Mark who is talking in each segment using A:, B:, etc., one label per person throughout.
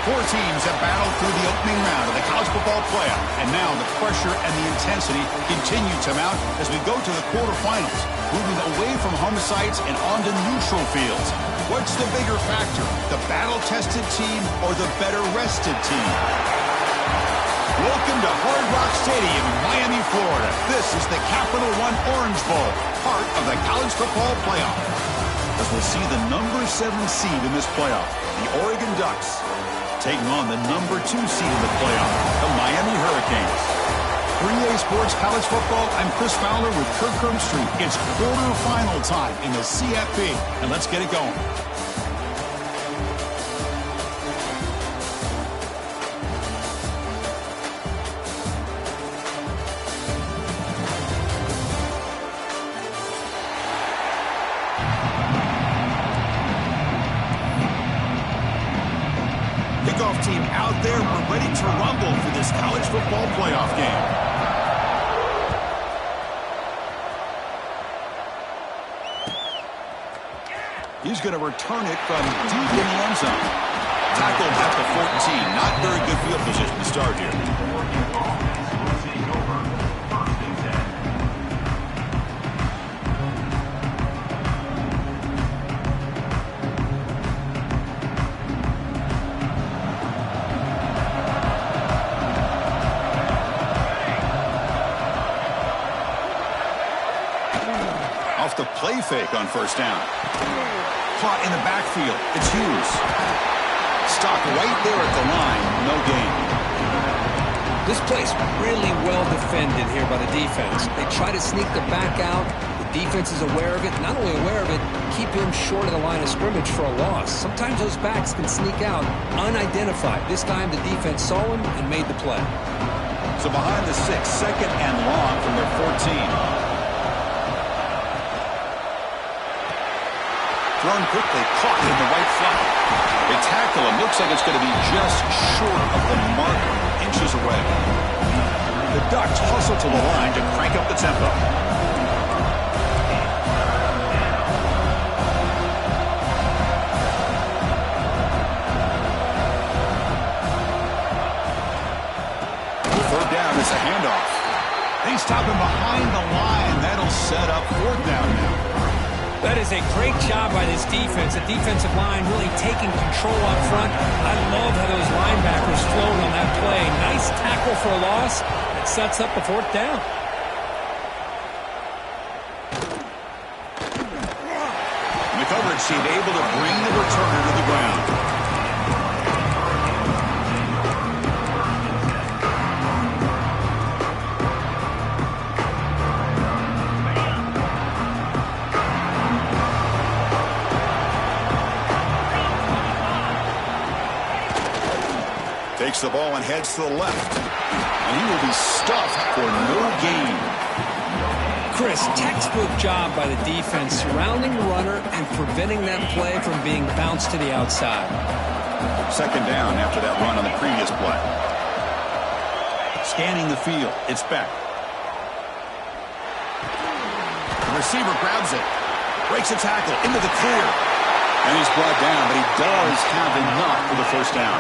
A: Four teams have battled through the opening round of the college football playoff, and now the pressure and the intensity continue to mount as we go to the quarterfinals, moving away from home sites and onto neutral fields. What's the bigger factor, the battle-tested team or the better-rested team? Welcome to Hard Rock Stadium in Miami, Florida. This is the Capital One Orange Bowl, part of the college football playoff. As we'll see the number 7 seed in this playoff, the Oregon Ducks, taking on the number 2 seed in the playoff, the Miami Hurricanes. 3A Sports College Football, I'm Chris Fowler with Kirk Herbstreit. It's quarterfinal time in the CFP, and let's get it going. Team out there, we're ready to rumble for this college football playoff game. He's going to return it from deep in the end zone. Tackled at the 14. Not very good field position to start here. Off the play fake on first down. Caught in the backfield. It's Hughes. Stopped right there at the line. No gain.
B: This play's really well defended here by the defense. They try to sneak the back out. The defense is aware of it. Not only aware of it, keep him short of the line of scrimmage for a loss. Sometimes those backs can sneak out unidentified. This time the defense saw him and made the play.
A: So behind the 6, second and long from their 14. Thrown quickly, caught in the right flat. They tackle him. Looks like it's going to be just short of the mark, inches away. The Ducks hustle to the line to crank up the tempo. Third down is a handoff. They stop him behind the line. That'll set up fourth down now.
B: That is a great job by this defense. The defensive line really taking control up front. I love how those linebackers flowed on that play. Nice tackle for a loss. It sets up the fourth down.
A: The coverage team able to bring the returner to the ground. Takes the ball and heads to the left. And he will be stuffed for no gain.
B: Chris, textbook job by the defense surrounding the runner and preventing that play from being bounced to the outside.
A: Second down after that run on the previous play. Scanning the field. It's Beck. The receiver grabs it. Breaks a tackle into the clear. And he's brought down, but he does have enough for the first down.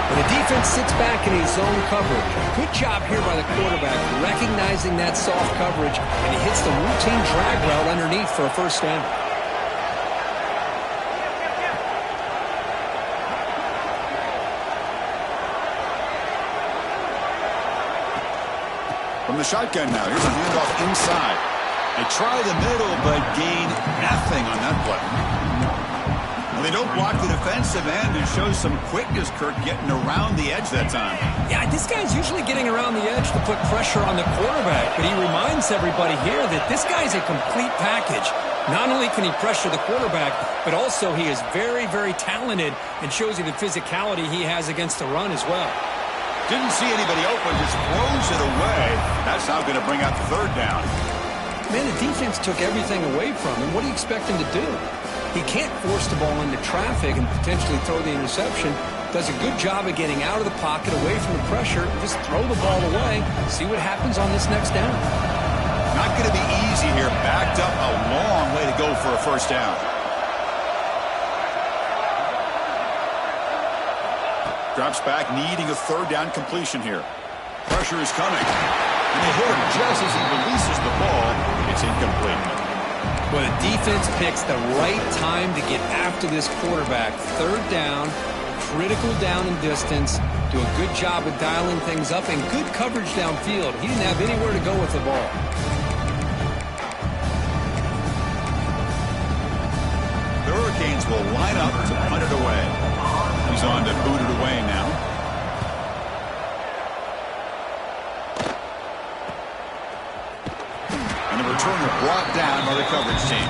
B: When the defense sits back in a zone coverage, good job here by the quarterback recognizing that soft coverage, and he hits the routine drag route underneath for a first down.
A: From the shotgun now, here's a handoff inside. They try the middle, but gain nothing on that play. Well, they don't block the defensive end and show some quickness, Kirk, getting around the edge that time.
B: Yeah, this guy's usually getting around the edge to put pressure on the quarterback, but he reminds everybody here that this guy's a complete package. Not only can he pressure the quarterback, but also he is very, very talented and shows you the physicality he has against the run as well.
A: Didn't see anybody open, just throws it away. That's now going to bring out third down.
B: Man, the defense took everything away from him. What do you expect him to do? He can't force the ball into traffic and potentially throw the interception. Does a good job of getting out of the pocket, away from the pressure. Just throw the ball away. See what happens on this next down.
A: Not going to be easy here. Backed up a long way to go for a first down. Drops back, needing a third down completion here. Pressure is coming. And they hit him just as he releases the ball. It's incomplete.
B: Well, the defense picks the right time to get after this quarterback. Third down, critical down and distance. Do a good job of dialing things up and good coverage downfield. He didn't have anywhere to go with the ball.
A: The Hurricanes will line up to punt it away. He's on to boot it away now. And the returner brought down by the coverage team.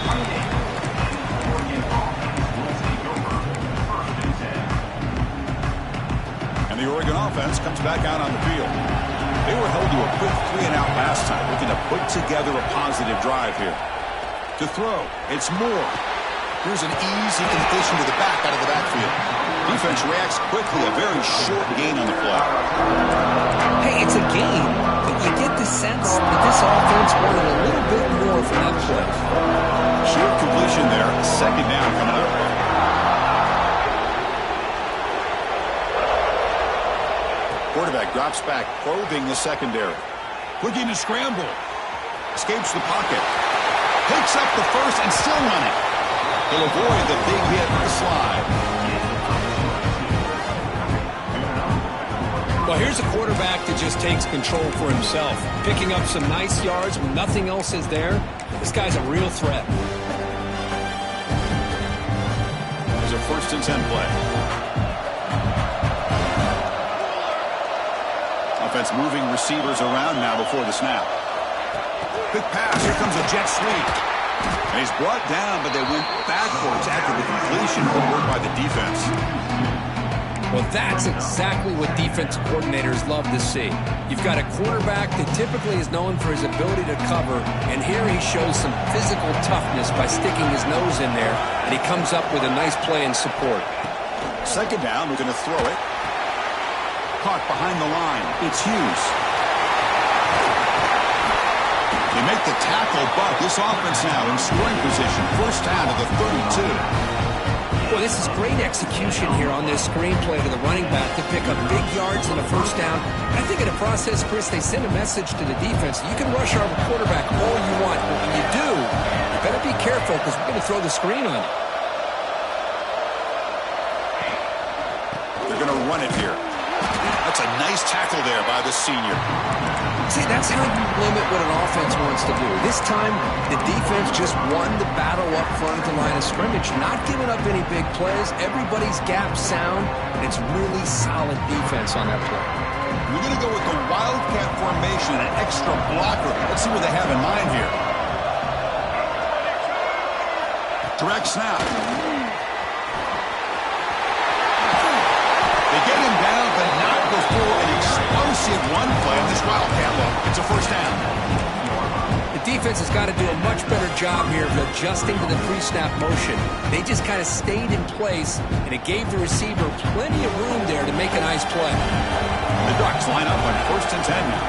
A: And the Oregon offense comes back out on the field. They were held to a quick 3-and-out last time, looking to put together a positive drive here. To throw, it's Moore. Here's an easy completion to the back out of the backfield. Defense reacts quickly, a very short gain on the play.
B: Hey, it's a gain, but you get the sense that this offense wanted a little bit more from that play.
A: Short completion there, second down coming up. Quarterback drops back, probing the secondary. Looking to scramble. Escapes the pocket. Picks up the first and still running. He'll avoid the big hit with the slide.
B: Well, here's a quarterback that just takes control for himself. Picking up some nice yards when nothing else is there. This guy's a real threat.
A: There's a 1st and 10 play. Offense moving receivers around now before the snap. Quick pass. Here comes a jet sweep. And he's brought down, but they went backwards after the completion. Good work by the defense.
B: Well, that's exactly what defensive coordinators love to see. You've got a quarterback that typically is known for his ability to cover, and here he shows some physical toughness by sticking his nose in there, and he comes up with a nice play in support.
A: Second down, we're going to throw it. Caught behind the line. It's Hughes. They make the tackle, but this offense now in scoring position. First down to the 32.
B: Well, this is great execution here on this screenplay to the running back to pick up big yards on a first down. I think in the process, Chris, they send a message to the defense. You can rush our quarterback all you want, but when you do, you better be careful because we're going to throw the screen on you.
A: They're going to run it here. That's a nice tackle there by the senior.
B: See, that's how you limit what an offense wants to do. This time, the defense just won the battle up front at the line of scrimmage, not giving up any big plays. Everybody's gap sound, and it's really solid defense on that play.
A: We're going to go with the wildcat formation, an extra blocker. Let's see what they have in mind here. Direct snap. They get him down, but not before an explosive run play on this wildcat look. It's a first down.
B: The defense has got to do a much better job here of adjusting to the pre-snap motion. They just kind of stayed in place, and it gave the receiver plenty of room there to make a nice play.
A: The Ducks line up on 1st and 10 now.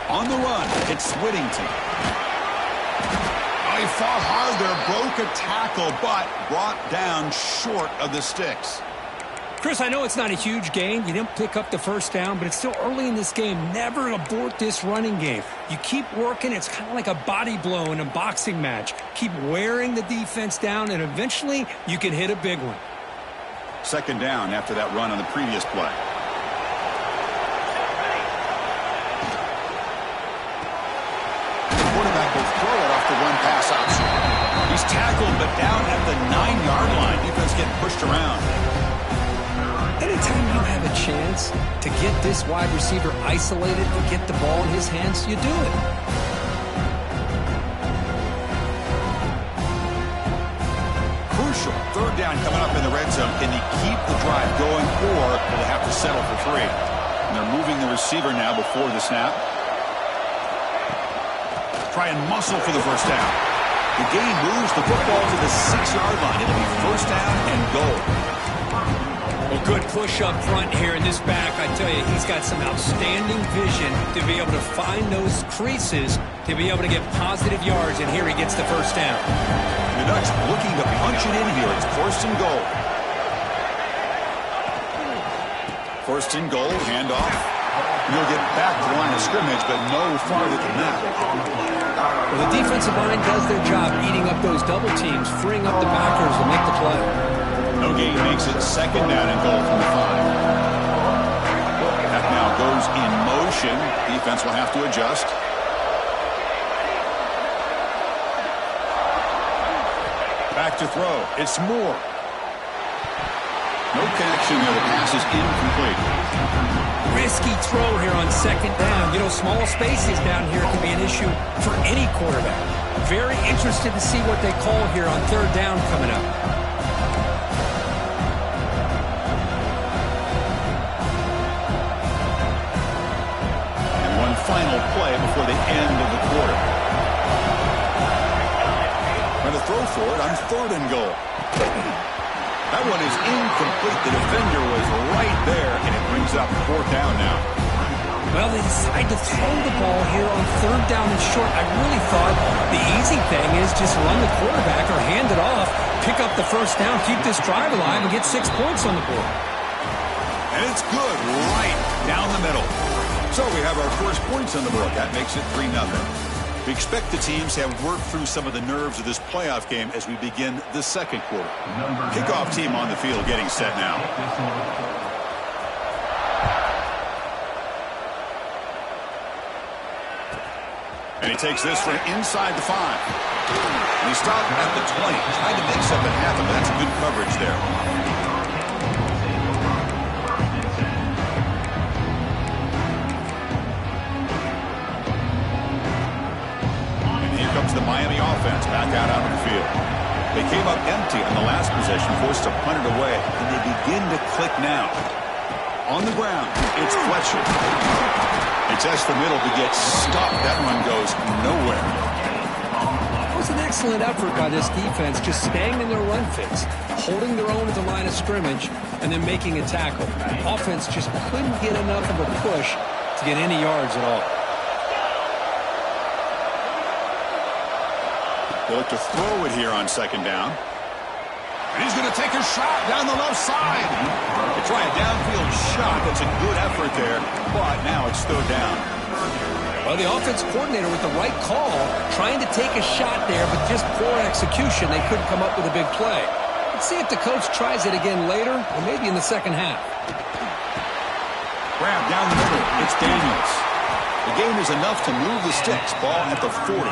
A: On the run, it's Whittington. Oh, he fought hard there, broke a tackle, but brought down short of the sticks.
B: Chris, I know it's not a huge gain. You didn't pick up the first down, but it's still early in this game. Never abort this running game. You keep working. It's kind of like a body blow in a boxing match. Keep wearing the defense down, and eventually you can hit a big one.
A: Second down after that run on the previous play. The quarterback will throw it off the run-pass option. He's tackled, but down at the 9-yard line. Defense getting pushed around.
B: Anytime you have a chance to get this wide receiver isolated and get the ball in his hands, you do it.
A: Crucial. Third down coming up in the red zone. Can he keep the drive going, or will they have to settle for 3? And they're moving the receiver now before the snap. Try and muscle for the first down. The gain moves the football to the 6-yard line. It'll be first down and goal.
B: Well, good push up front here in this back. I tell you, he's got some outstanding vision to be able to find those creases, to be able to get positive yards, and here he gets the first down.
A: The Ducks looking to punch it in here. It's first and goal. First and goal, handoff. He'll get back to the line of scrimmage, but no farther than that.
B: Well, the defensive line does their job eating up those double teams, freeing up the backers to make the play.
A: No gain makes it second down and goal from the 5. That now goes in motion. Defense will have to adjust. Back to throw. It's Moore. No connection there. The pass is incomplete.
B: Risky throw here on second down. You know, small spaces down here can be an issue for any quarterback. Very interested to see what they call here on third down coming up.
A: Final play before the end of the quarter. Going to throw for it on third and goal. That one is incomplete. The defender was right there, and it brings up fourth down now.
B: Well, they decide to throw the ball here on third down and short. I really thought the easy thing is just run the quarterback or hand it off, pick up the first down, keep this drive alive, and get 6 points on the board.
A: And it's good right down the middle. So we have our first points on the board. That makes it 3-0. We expect the teams to have worked through some of the nerves of this playoff game as we begin the second quarter. Kickoff team on the field getting set now. And he takes this from inside the 5. And he stopped at the 20. Tried to make something happen, but that's good coverage there. Comes the Miami offense back out onto the field. They came up empty on the last possession, forced to punt it away, and they begin to click now. On the ground, it's Fletcher. They test the middle to get stopped. That run goes nowhere.
B: It was an excellent effort by this defense, just staying in their run fits, holding their own at the line of scrimmage, and then making a tackle. Offense just couldn't get enough of a push to get any yards at all.
A: They look to throw it here on second down. And he's going to take a shot down the left side. They try a downfield shot. That's a good effort there, but now it's third down.
B: Well, the offense coordinator with the right call, trying to take a shot there, but just poor execution. They couldn't come up with a big play. Let's see if the coach tries it again later, or maybe in the second half.
A: Grab down the middle. It's Daniels. The game is enough to move the sticks. Ball at the 40.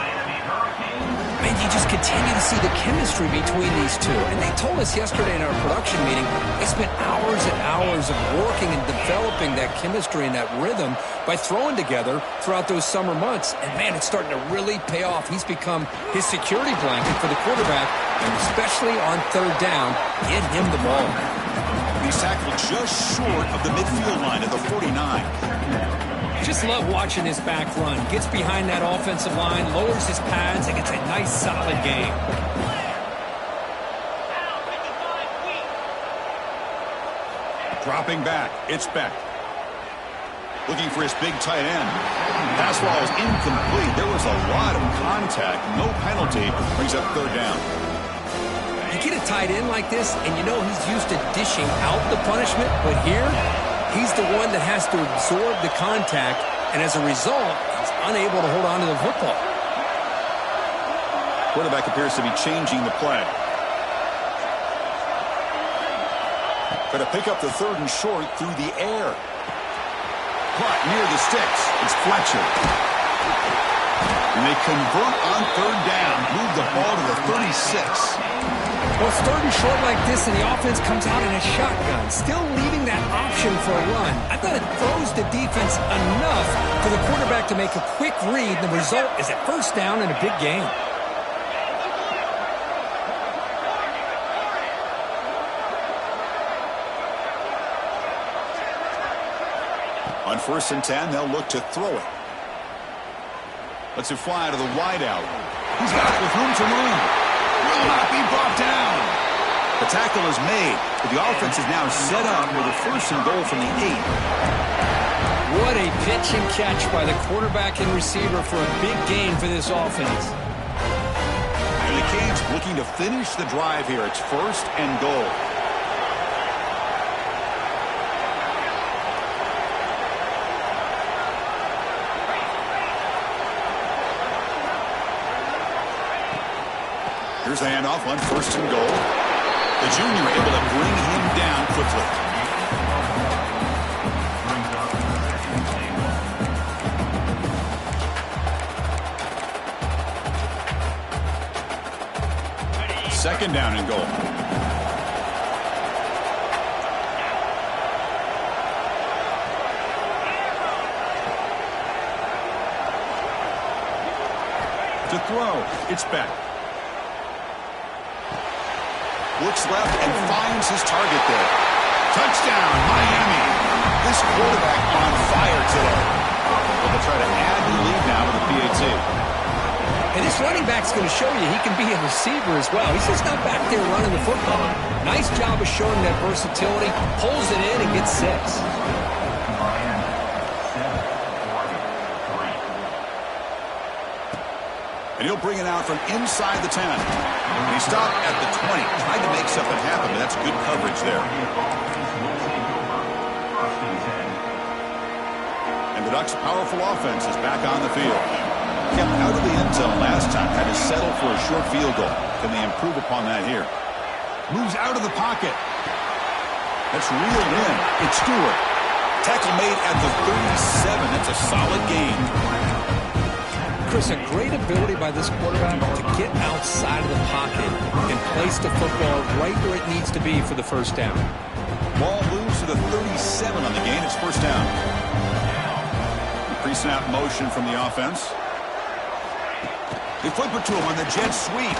B: And you just continue to see the chemistry between these two. And they told us yesterday in our production meeting, they spent hours and hours of working and developing that chemistry and that rhythm by throwing together throughout those summer months. And, man, it's starting to really pay off. He's become his security blanket for the quarterback, and especially on third down, get him the ball.
A: He's tackled just short of the midfield line at the 49.
B: Just love watching this back run. Gets behind that offensive line, lowers his pads, and gets a nice, solid game.
A: Dropping back, it's Beck. Looking for his big tight end. Pass ball is incomplete. There was a lot of contact. No penalty. Brings up third down.
B: You get a tight end like this, and you know he's used to dishing out the punishment, but here, he's the one that has to absorb the contact, and as a result, he's unable to hold on to the football.
A: Quarterback appears to be changing the play. Going to pick up the 3rd and short through the air. Caught near the sticks. It's Fletcher. And they convert on 3rd down. Move the ball to the 36.
B: Well, it's 3rd and short like this, and the offense comes out in a shotgun, still leaving that option for a run. I thought it throws the defense enough for the quarterback to make a quick read. The result is a 1st down and a big gain.
A: On 1st and 10, they'll look to throw it. Lets it fly to the wideout. He's got it with room to move. Will not be brought down. The tackle is made, but the offense is now set up with a 1st and goal from the 8.
B: What a pitch and catch by the quarterback and receiver for a big gain for this offense.
A: And the Canes looking to finish the drive here. It's 1st and goal. Here's the handoff on 1st and goal. The junior able to bring him down quickly. Second down and goal. To throw, it's Beck. Looks left and finds his target there. Touchdown, Miami. This quarterback on fire today. Well, they'll try to add the lead now with the PAT.
B: And this running back's going to show you he can be a receiver as well. He's just not back there running the football. Nice job of showing that versatility. Pulls it in and gets 6.
A: And he'll bring it out from inside the 10. And he stopped at the 20. Tried to make something happen, but that's good coverage there. And the Ducks' powerful offense is back on the field. Kept out of the end zone last time. Had to settle for a short field goal. Can they improve upon that here? Moves out of the pocket. That's reeled in. It's Stewart. Tackle made at the 37. That's a solid gain.
B: Chris, a great ability by this quarterback to get outside of the pocket and place the football right where it needs to be for the 1st down.
A: Ball moves to the 37 on the gain. It's 1st down. Pre-snap motion from the offense. They flip it to him on the jet sweep.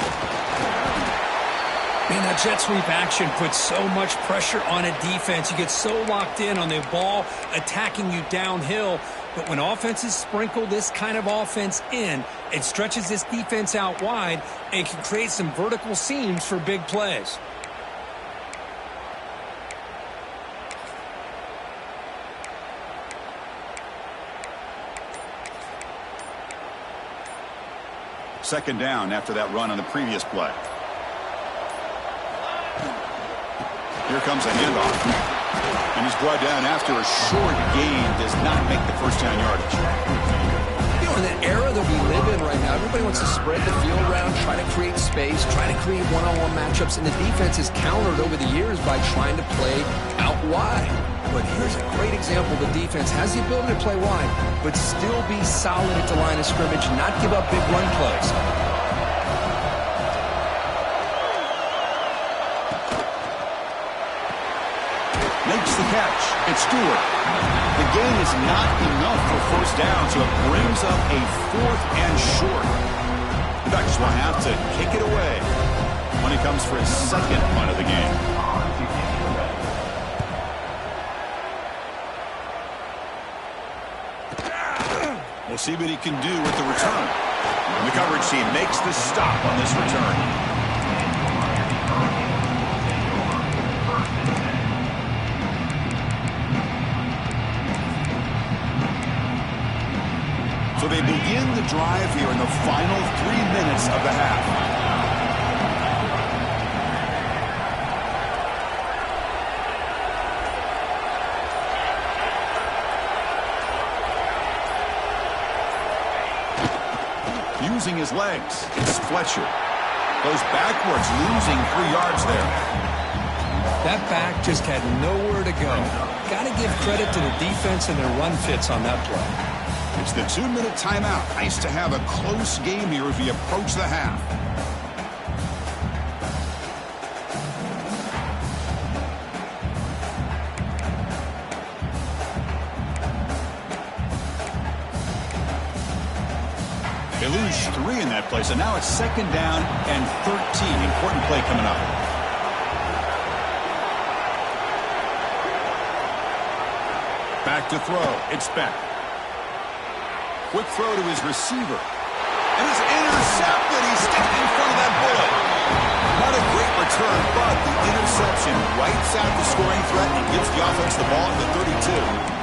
B: Man, that jet sweep action puts so much pressure on a defense. You get so locked in on the ball attacking you downhill. But when offenses sprinkle this kind of offense in, it stretches this defense out wide and can create some vertical seams for big plays.
A: Second down after that run on the previous play. Here comes a handoff. And he's brought down after a short gain. Does not make the 1st down yardage.
B: You know, in the era that we live in right now, everybody wants to spread the field around, try to create space, try to create one-on-one matchups, and the defense has countered over the years by trying to play out wide. But here's a great example. The defense has the ability to play wide, but still be solid at the line of scrimmage, not give up big run plays.
A: Makes the catch. It's Stewart. The gain is not enough for 1st down, so it brings up a 4th and short. The Ducks will have to kick it away when he comes for his 2nd punt of the game. We'll see what he can do with the return. And the coverage team makes the stop on this return. So they begin the drive here in the final 3 minutes of the half. Using his legs. It's Fletcher. Goes backwards, losing 3 yards there.
B: That back just had nowhere to go. Got to give credit to the defense and their run fits on that play.
A: It's the 2-minute timeout. Nice to have a close game here as we approach the half. They lose 3 in that play, so now it's 2nd down and 13. Important play coming up. Back to throw. It's Beck. Quick throw to his receiver. And it's intercepted. He stepped in front of that bullet. Not a great return, but the interception wipes out the scoring threat and gives the offense the ball at the 32.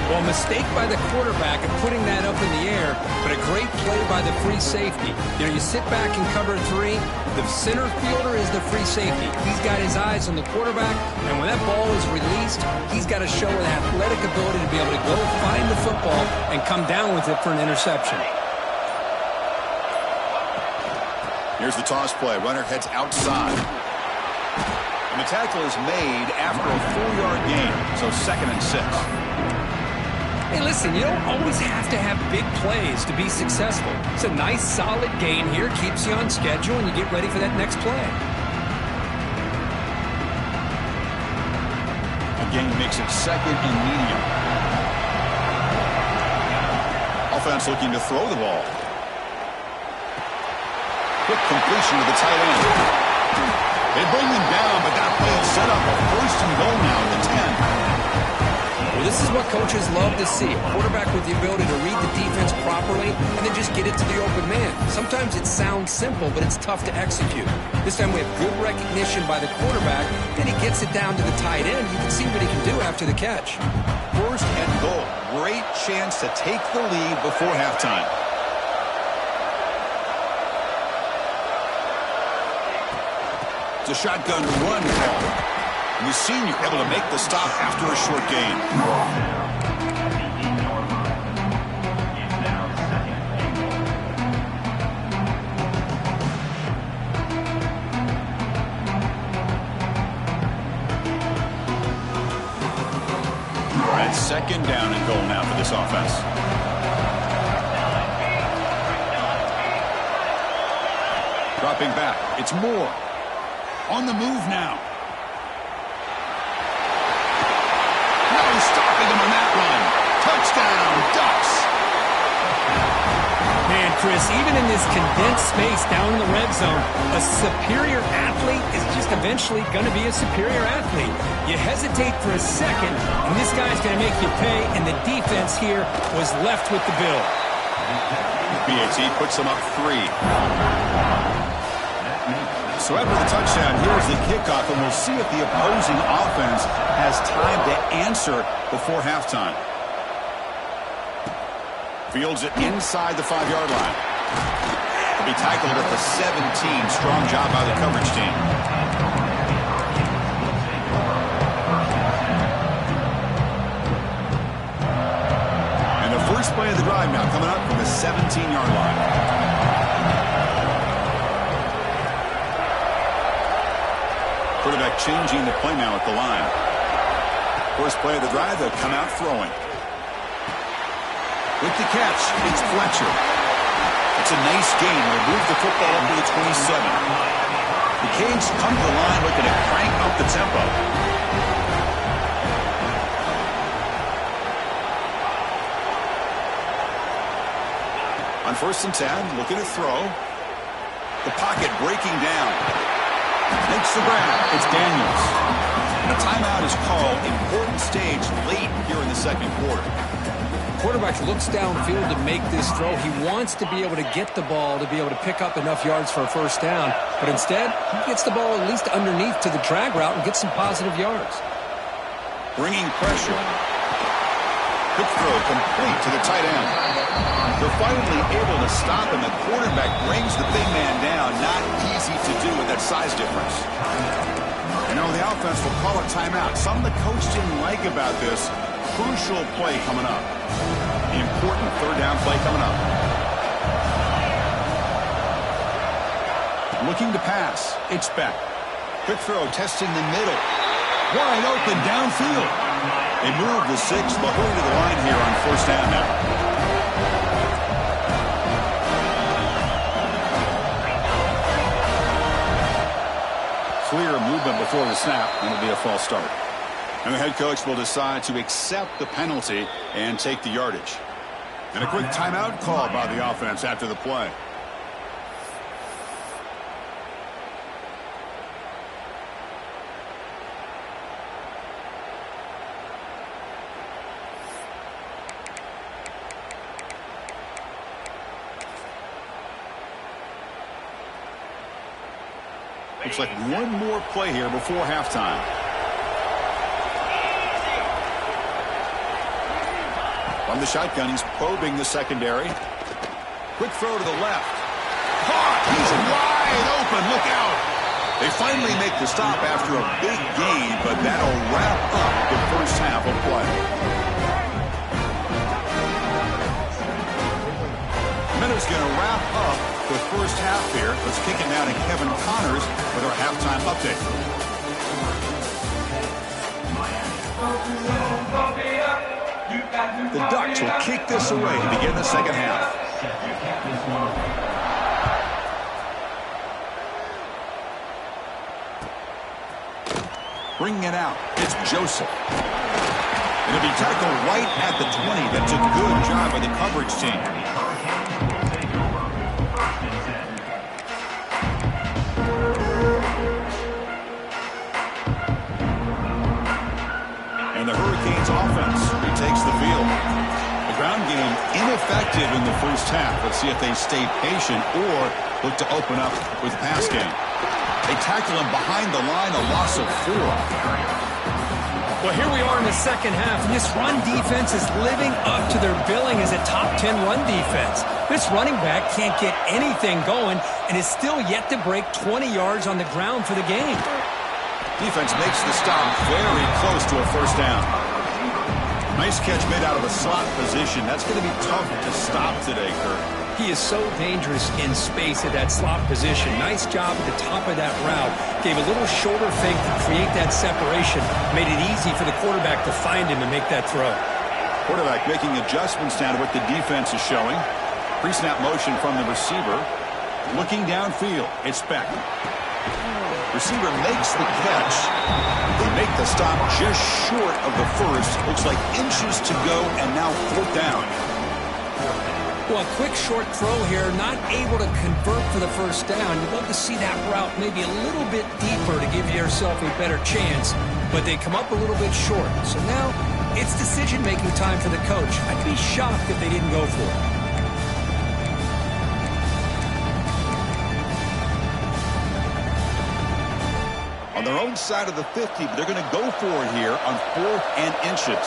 B: Well, mistake by the quarterback of putting that up in the air, but a great play by the free safety. You know, you sit back and cover 3. The center fielder is the free safety. He's got his eyes on the quarterback, and when that ball is released, he's got to show an athletic ability to be able to go find the football and come down with it for an interception.
A: Here's the toss play. Runner heads outside. And the tackle is made after a 4-yard gain, so 2nd and 6.
B: Hey, listen, you don't always have to have big plays to be successful. It's a nice, solid gain here, keeps you on schedule, and you get ready for that next play.
A: Again, makes it 2nd and medium. Offense looking to throw the ball. Quick completion to the tight end. They bring him down, but that play will set up a 1st and goal now at the 10.
B: Well, this is what coaches love to see. A quarterback with the ability to read the defense properly and then just get it to the open man. Sometimes it sounds simple, but it's tough to execute. This time we have good recognition by the quarterback, and he gets it down to the tight end. You can see what he can do after the catch.
A: 1st and goal. Great chance to take the lead before halftime. It's a shotgun run call. And the senior able to make the stop after a short gain. All right, 2nd down and goal now for this offense. Dropping back. It's Moore. On the move now. Stopping him on that run. Touchdown, Ducks.
B: Man, Chris, even in this condensed space down in the red zone, a superior athlete is just eventually going to be a superior athlete. You hesitate for a second, and this guy's going to make you pay, and the defense here was left with the bill.
A: BAT puts him up 3. So after the touchdown, here's the kickoff, and we'll see if the opposing offense has time to answer before halftime. Fields it inside the 5-yard line. He'll be tackled at the 17. Strong job by the coverage team. And the first play of the drive now coming up from the 17-yard line. Quarterback changing the play now at the line. First play of the drive, they'll come out throwing. With the catch, it's Fletcher. It's a nice gain. They'll move the football up to the 27. The Canes come to the line looking to crank up the tempo. On 1st and 10, looking to throw. The pocket breaking down. Makes the grab. It's Daniels. And a timeout is called. Important stage late here in the 2nd quarter.
B: Quarterback looks downfield to make this throw. He wants to be able to get the ball to be able to pick up enough yards for a 1st down. But instead, he gets the ball at least underneath to the drag route and gets some positive yards.
A: Bringing pressure. Quick throw complete to the tight end. They're finally able to stop, and the quarterback brings the big man down. Not easy to do with that size difference. You know, the offense will call a timeout. Something the coach didn't like about this. Crucial play coming up. The important 3rd down play coming up. Looking to pass. It's back. Quick throw, testing the middle. Wide open downfield. They move the 6, but hurry to the line here on first down now. Clear movement before the snap, and it'll be a false start. And the head coach will decide to accept the penalty and take the yardage. And a quick timeout call by the offense after the play. Looks like one more play here before halftime. From the shotgun, he's probing the secondary. Quick throw to the left. Caught! He's wide open. Look out! They finally make the stop after a big gain, but that'll wrap up the first half of play. Minutes going to wrap up the first half here. Let's kick it now to Kevin Connors with our halftime update. The Ducks will kick this away to begin the second half. Bringing it out, it's Joseph. It'll be tackled right at the 20. That's a good job by the coverage team. The Hurricanes offense retakes the field. The ground game ineffective in the first half. Let's see if they stay patient or look to open up with the pass game. They tackle him behind the line, a loss of 4.
B: Well, here we are in the second half, and this run defense is living up to their billing as a top 10 run defense. This running back can't get anything going and is still yet to break 20 yards on the ground for the game.
A: Defense makes the stop very close to a first down. Nice catch made out of a slot position. That's going to be tough to stop today, Kurt.
B: He is so dangerous in space at that slot position. Nice job at the top of that route. Gave a little shoulder fake to create that separation. Made it easy for the quarterback to find him and make that throw.
A: Quarterback making adjustments down to what the defense is showing. Pre-snap motion from the receiver. Looking downfield. It's Beck. Receiver makes the catch. They make the stop just short of the first. Looks like inches to go, and now fourth down.
B: Well, a quick short throw here, not able to convert for the first down. You'd love to see that route maybe a little bit deeper to give yourself a better chance, but they come up a little bit short. So now it's decision-making time for the coach. I'd be shocked if they didn't go for it.
A: On their own side of the 50, but they're going to go for it here on 4th and inches.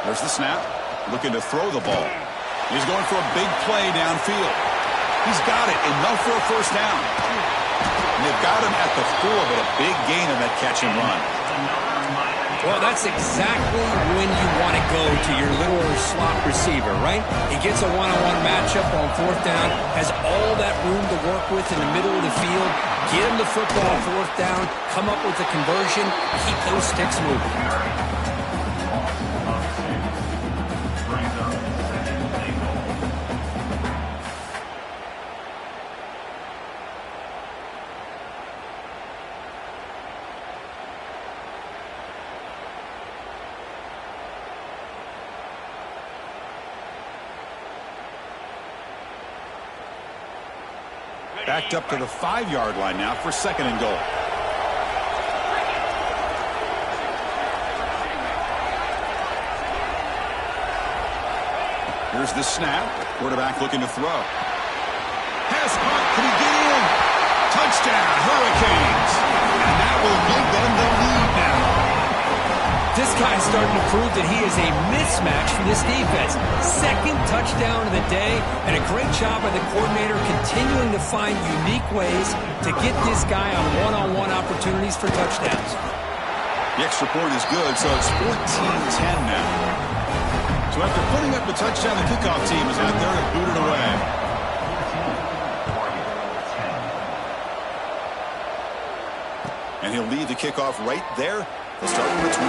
A: There's the snap. Looking to throw the ball. He's going for a big play downfield. He's got it. Enough for a first down. And they've got him at the 4, but a big gain on that catch and run.
B: Well, that's exactly when you want to go to your little slot receiver, right? He gets a one-on-one matchup on 4th down, has all that room to work with in the middle of the field, get him the football on 4th down, come up with a conversion, keep those sticks moving.
A: Backed up to the 5-yard line now for 2nd and goal. Here's the snap. Quarterback looking to throw. Pass caught. Can he get in? Touchdown, Hurricanes. And that will give them the lead now.
B: This guy's starting to prove that he is a mismatch for this defense. 2nd touchdown of the day, and a great job by the coordinator continuing to find unique ways to get this guy on one-on-one opportunities for touchdowns.
A: The extra point is good, so it's 14-10 now. So after putting up the touchdown, the kickoff team is out there to boot it away. And he'll leave the kickoff right there. They'll start from the 25.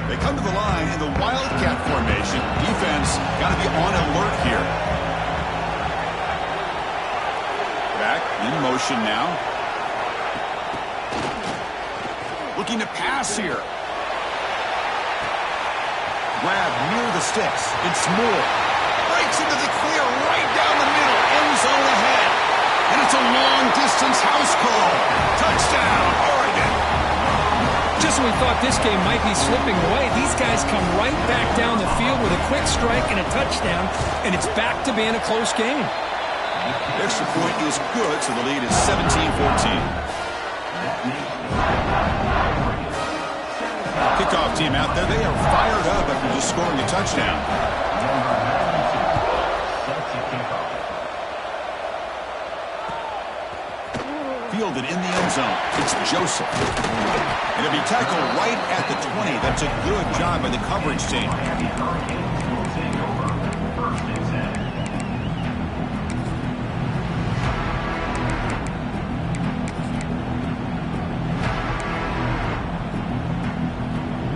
A: They come to the line in the Wildcat formation. Defense got to be on alert here. Back in motion now. Looking to pass here. Grab near the sticks. It's Moore. Breaks into the clear right down the middle. End zone ahead. And it's a long-distance house call. Touchdown, Oregon.
B: Just when we thought this game might be slipping away, these guys come right back down the field with a quick strike and a touchdown, and it's back to being a close game.
A: The extra point is good, so the lead is 17-14. Kickoff team out there, they are fired up after just scoring a touchdown. Fielded in the end zone. It's Joseph. And it'll be tackled right at the 20. That's a good job by the coverage team.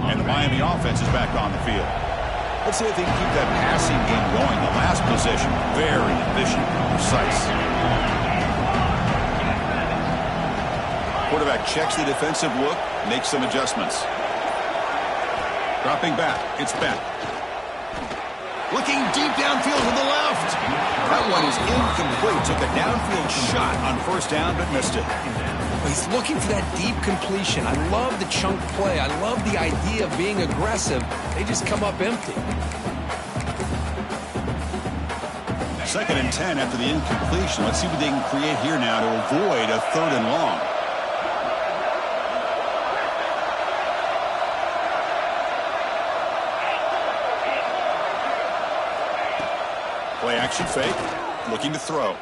A: And the Miami offense is back on the field. Let's see if they can keep that passing game going. The last possession, very efficient, precise. Quarterback checks the defensive look, makes some adjustments. Dropping back, it's Beck. Looking deep downfield to the left. That one is incomplete. Took a downfield shot on first down, but missed it.
B: He's looking for that deep completion. I love the chunk play. I love the idea of being aggressive. They just come up empty.
A: 2nd and 10 after the incompletion. Let's see what they can create here now to avoid a 3rd and long. Play action fake, looking to throw.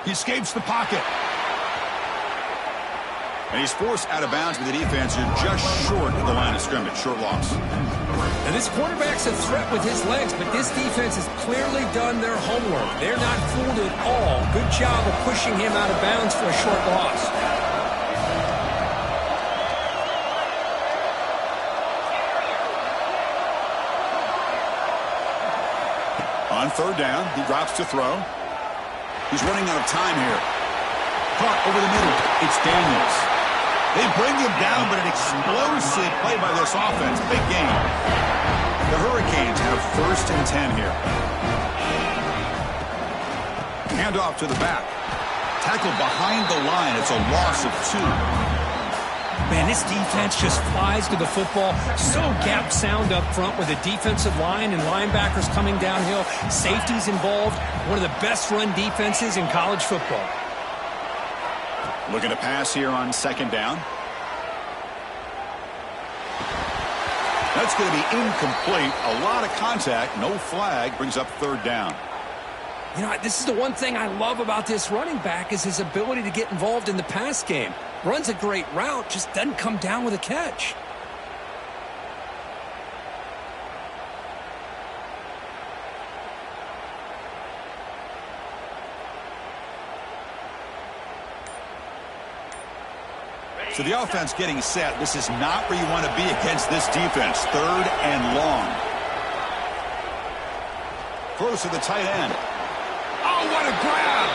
A: He escapes the pocket. And he's forced out of bounds with the defense who just short of the line of scrimmage. Short loss.
B: And this quarterback's a threat with his legs, but this defense has clearly done their homework. They're not fooled at all. Good job of pushing him out of bounds for a short loss.
A: On 3rd down, he drops to throw. He's running out of time here. Caught over the middle. It's Daniels. They bring him down, but an explosive play by this offense. Big game. The Hurricanes have 1st and 10 here. Handoff to the back. Tackled behind the line. It's a loss of 2.
B: Man, this defense just flies to the football. So gap sound up front with the defensive line and linebackers coming downhill. Safeties involved. One of the best run defenses in college football.
A: Looking to pass here on 2nd down. That's going to be incomplete. A lot of contact. No flag. Brings up 3rd down.
B: You know, this is the one thing I love about this running back is his ability to get involved in the pass game. Runs a great route, just doesn't come down with a catch.
A: So the offense getting set. This is not where you want to be against this defense. 3rd and long. Throws to the tight end. Oh, what a grab!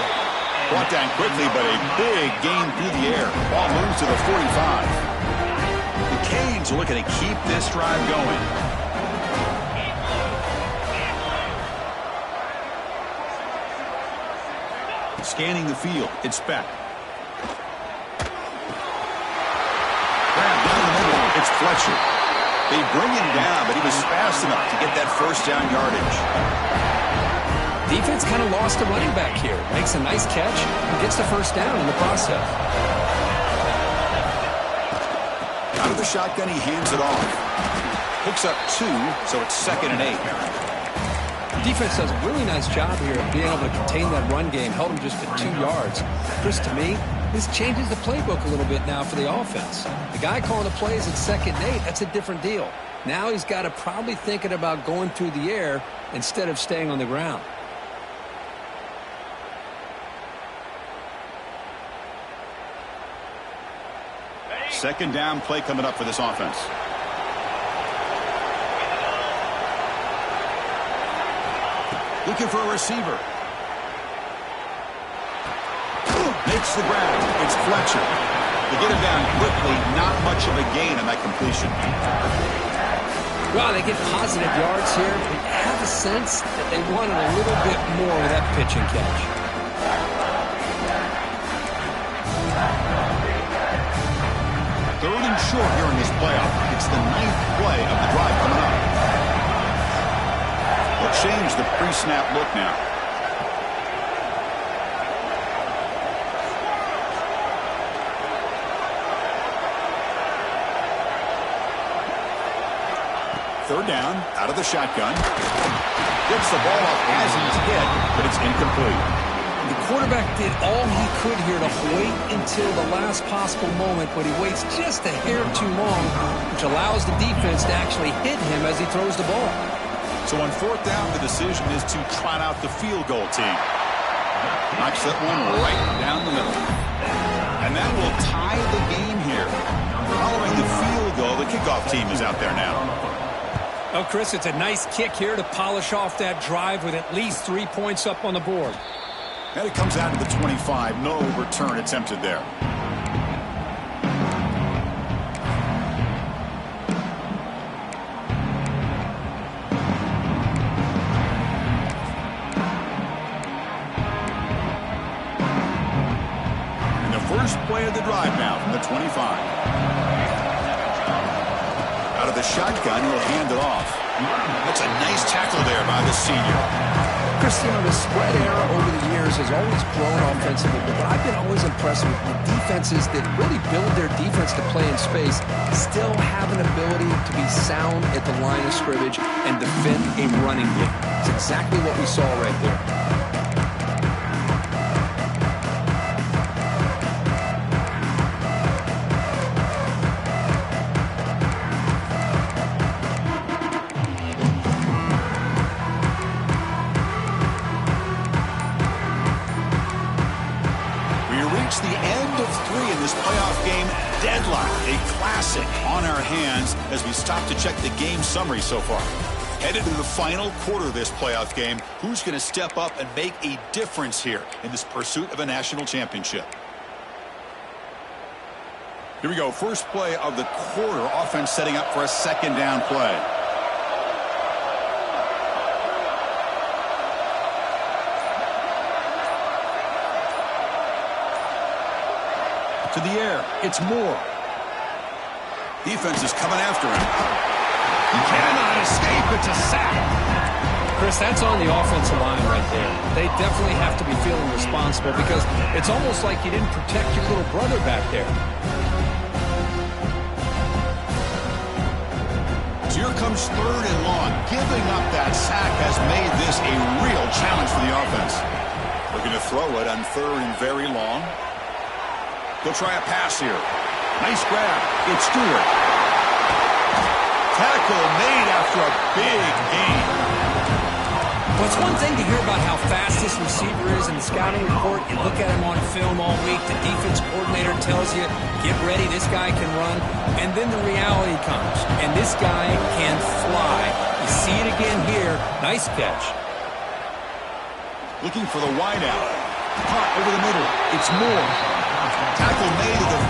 A: Brought down quickly, but a big gain through the air. Ball moves to the 45. The Canes are looking to keep this drive going. Scanning the field. It's Beck. Grab down the middle. It's Fletcher. They bring him down, but he was fast enough to get that 1st down yardage.
B: Defense kind of lost a running back here. Makes a nice catch and gets the 1st down in the process.
A: Out of the shotgun, he hands it off. Picks up 2, so it's 2nd and 8.
B: Defense does a really nice job here of being able to contain that run game, held them just to 2 yards. Chris, to me, this changes the playbook a little bit now for the offense. The guy calling the plays at 2nd and 8, that's a different deal. Now he's got to probably thinking about going through the air instead of staying on the ground.
A: Second down play coming up for this offense. Looking for a receiver. Makes the grab. It's Fletcher. They get him down quickly. Not much of a gain on that completion.
B: Well, they get positive yards here. But I have a sense that they wanted a little bit more with that pitch and catch.
A: Third and short here in this playoff. It's the 9th play of the drive coming up. They'll change the pre-snap look now. Third down, out of the shotgun. Gets the ball off as he's hit, but it's incomplete.
B: The quarterback did all he could here to wait until the last possible moment, but he waits just a hair too long, which allows the defense to actually hit him as he throws the ball.
A: So on 4th down, the decision is to trot out the field goal team. Knocks that one right down the middle. And that will tie the game here. Following the field goal, the kickoff team is out there now.
B: Oh, Chris, it's a nice kick here to polish off that drive with at least 3 points up on the board.
A: And it comes out to the 25. No return attempted there. And the first play of the drive now from the 25. Out of the shotgun, he'll hand it off. That's a nice tackle there by the senior.
B: Cristiano, the spread era over the years has always grown offensively, but I've been always impressed with the defenses that really build their defense to play in space, still have an ability to be sound at the line of scrimmage and defend a running game. It's exactly what we saw right there.
A: Deadlock, a classic on our hands as we stop to check the game summary so far. Headed to the final quarter of this playoff game, who's going to step up and make a difference here in this pursuit of a national championship? Here we go, first play of the quarter, offense setting up for a 2nd down play. To the air, it's Moore. Defense is coming after him. He cannot escape, it's a sack.
B: Chris, that's on the offensive line right there. They definitely have to be feeling responsible because it's almost like you didn't protect your little brother back there.
A: So here comes 3rd and long. Giving up that sack has made this a real challenge for the offense. Looking to throw it on 3rd and very long. They'll try a pass here. Nice grab. It's Stewart. Tackle made after a big gain.
B: Well, it's one thing to hear about how fast this receiver is in the scouting report. You look at him on film all week. The defense coordinator tells you, get ready, this guy can run. And then the reality comes. And this guy can fly. You see it again here. Nice catch.
A: Looking for the wideout. Caught over the middle. It's Moore. Tackle made at the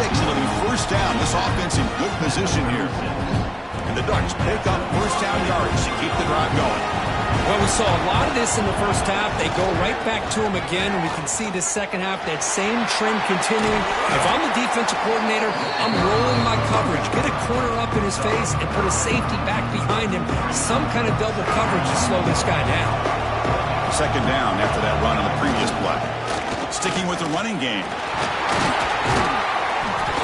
A: 36. It'll be first down. This offense in good position here. And the Ducks pick up first down yards to keep the drive going.
B: Well, we saw a lot of this in the first half. They go right back to him again, and we can see the second half, that same trend continuing. If I'm the defensive coordinator, I'm rolling my coverage. Get a corner up in his face and put a safety back behind him. Some kind of double coverage to slow this guy down.
A: Second down after that run on the previous play. Sticking with the running game.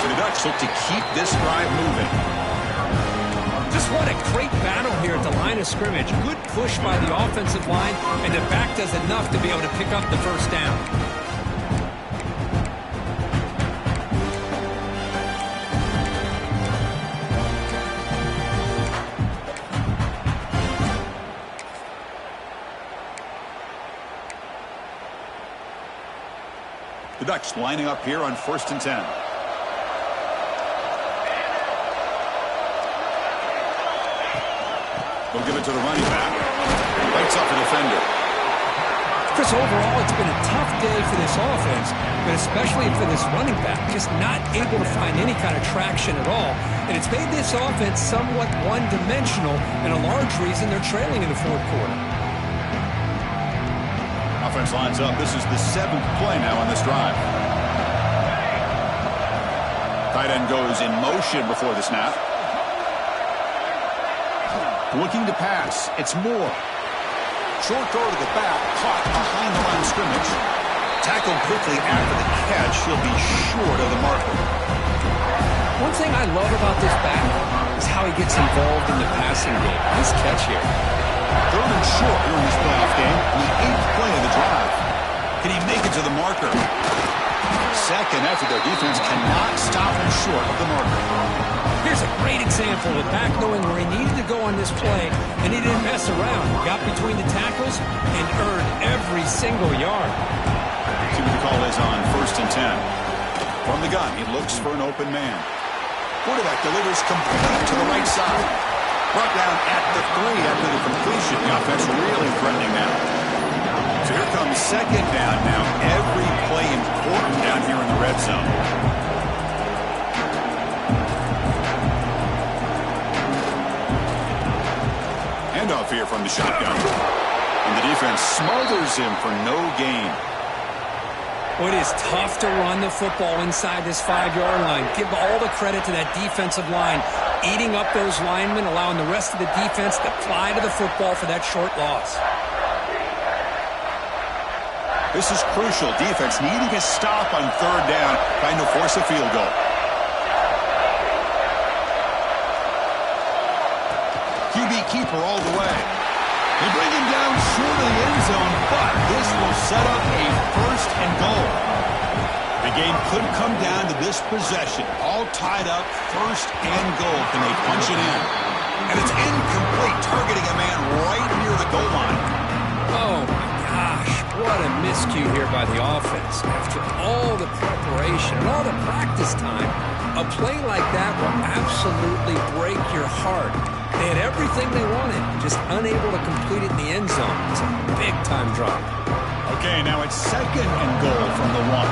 A: The Ducks look to keep this drive moving.
B: Just what a great battle here at the line of scrimmage. Good push by the offensive line, and the back does enough to be able to pick up the first down.
A: The Ducks lining up here on 1st and 10. They'll give it to the running back. Lights up the defender.
B: Chris, overall, it's been a tough day for this offense, but especially for this running back. Just not able to find any kind of traction at all. And it's made this offense somewhat one-dimensional, and a large reason they're trailing in the fourth quarter.
A: Offense lines up. This is the 7th play now on this drive. Tight end goes in motion before the snap. Looking to pass. It's Moore. Short throw to the back. Caught behind the line of scrimmage. Tackled quickly after the catch. He'll be short of the marker.
B: One thing I love about this back is how he gets involved in the passing game. Nice catch here.
A: 3rd and short here in this playoff game. The 8th play of the drive. Can he make it to the marker? Second after their defense cannot stop him short of the marker.
B: Here's a great example of the back knowing where he needed to go on this play, and he didn't mess around. He got between the tackles and earned every single yard.
A: See what the call is on 1st and 10. From the gun, he looks for an open man. Quarterback delivers complete to the right side. Brought down at the 3 after the completion. The offense really threatening now. So here comes 2nd down now. Every play important down here in the red zone. Handoff here from the shotgun. And the defense smothers him for no gain.
B: Well, it is tough to run the football inside this 5-yard line. Give all the credit to that defensive line, eating up those linemen, allowing the rest of the defense to fly to the football for that short loss.
A: This is crucial. Defense needing a stop on 3rd down, trying to force a field goal. QB keeper all the way. They bring him down short of the end zone, but this will set up a 1st and goal. The game could come down to this possession. All tied up, 1st and goal. Can they punch it in? And it's incomplete, targeting a man right near the goal line.
B: Oh, my gosh. What a miscue here by the offense. After all the preparation and all the practice time, a play like that will absolutely break your heart. They had everything they wanted, just unable to complete it in the end zone. It's a big-time drop.
A: Okay, now it's 2nd and goal from the 1.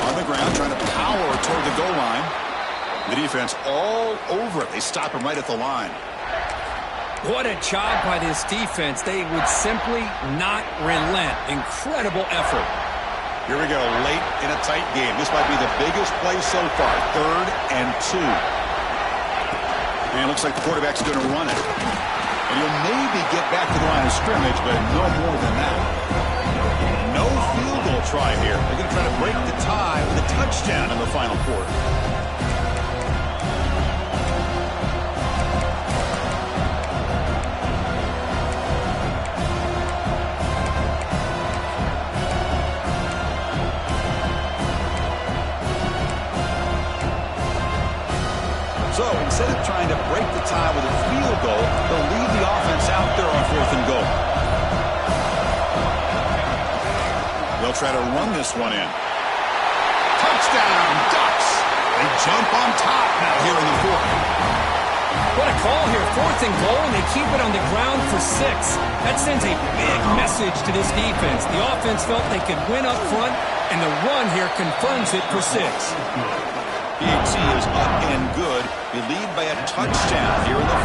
A: On the ground, trying to power toward the goal line. The defense all over it. They stop him right at the line.
B: What a job by this defense. They would simply not relent. Incredible effort.
A: Here we go, late in a tight game. This might be the biggest play so far. 3rd and 2. And it looks like the quarterback's going to run it. And he'll maybe get back to the line of scrimmage, but no more than that. No field goal try here. They're going to try to break the tie with a touchdown in the final quarter. So instead of trying to break the tie with a field goal, they'll leave the offense out there on 4th and goal. They'll try to run this one in. Touchdown, Ducks! They jump on top now here in the 4th.
B: What a call here. 4th and goal, and they keep it on the ground for 6. That sends a big message to this defense. The offense felt they could win up front, and the run here confirms it for 6.
A: PHC is up and good. They lead by a touchdown here in the